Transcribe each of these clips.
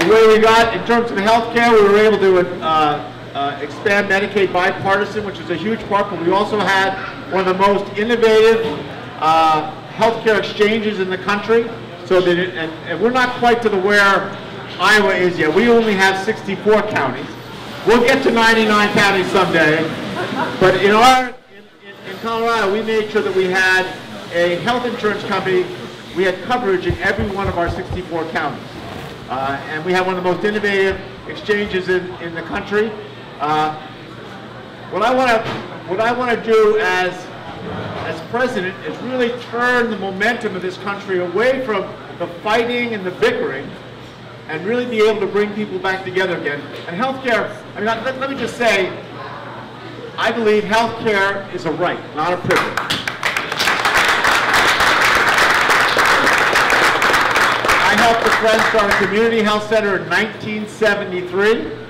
the way we got in terms of health care, we were able to expand Medicaid bipartisan, which is a huge part, but we also had one of the most innovative healthcare exchanges in the country. So that and we're not quite to the where Iowa is yet. We only have 64 counties. We'll get to 99 counties someday. But in Colorado, we made sure that we had a health insurance company. We had coverage in every one of our 64 counties. And we have one of the most innovative exchanges in the country. What I want to do as president is really turn the momentum of this country away from the fighting and the bickering and really be able to bring people back together again. And healthcare, I mean, let me just say, I believe healthcare is a right, not a privilege. I helped a friend start a community health center in 1973.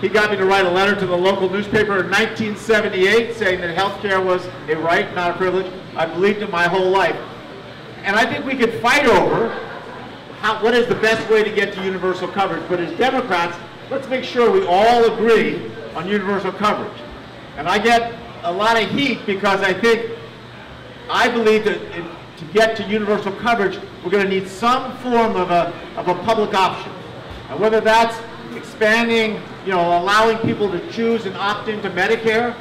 He got me to write a letter to the local newspaper in 1978 saying that healthcare was a right, not a privilege. I believed it my whole life. And I think we could fight over what is the best way to get to universal coverage. But as Democrats, let's make sure we all agree on universal coverage. And I get a lot of heat because I believe that to get to universal coverage, we're going to need some form of a public option. And whether that's expanding, allowing people to choose and opt into Medicare,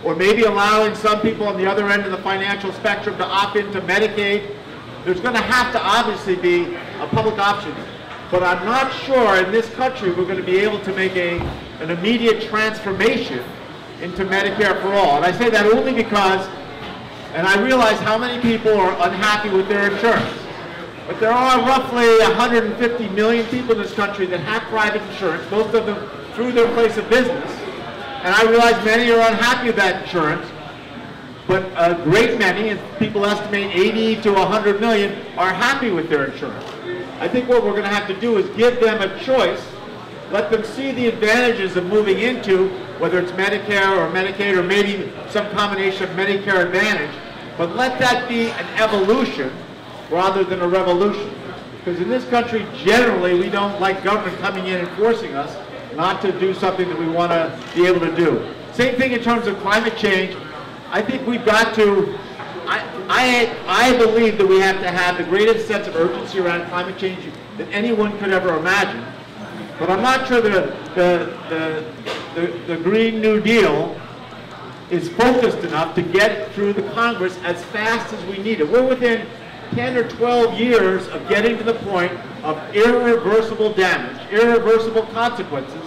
or maybe allowing some people on the other end of the financial spectrum to opt into Medicaid, there's going to have to obviously be a public option. But I'm not sure in this country we're going to be able to make an immediate transformation into Medicare for all. And I say that only because, and I realize how many people are unhappy with their insurance. But there are roughly 150 million people in this country that have private insurance, most of them through their place of business. And I realize many are unhappy with that insurance, but a great many, and people estimate 80 to 100 million, are happy with their insurance. I think what we're going to have to do is give them a choice, let them see the advantages of moving into, whether it's Medicare or Medicaid or maybe some combination of Medicare Advantage, but let that be an evolution rather than a revolution. Because in this country, generally, we don't like government coming in and forcing us not to do something that we want to be able to do. Same thing in terms of climate change. I think we've got to, I believe that we have to have the greatest sense of urgency around climate change that anyone could ever imagine. But I'm not sure that the Green New Deal is focused enough to get it through the Congress as fast as we need it. We're within 10 or 12 years of getting to the point of irreversible damage, irreversible consequences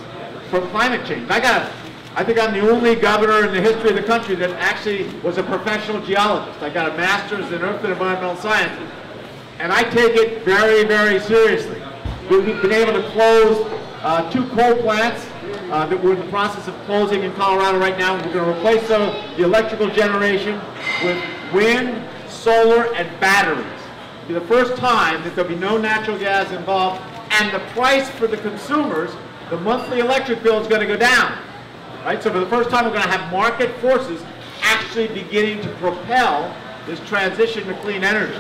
from climate change. I think I'm the only governor in the history of the country that actually was a professional geologist. I got a master's in Earth and Environmental Sciences, and I take it very, very seriously. We've been able to close 2 coal plants that we're in the process of closing in Colorado right now. We're going to replace the electrical generation with wind, solar, and batteries. It'll be the first time that there'll be no natural gas involved, and the price for the consumers, the monthly electric bill is going to go down. Right? So for the first time, we're going to have market forces actually beginning to propel this transition to clean energy.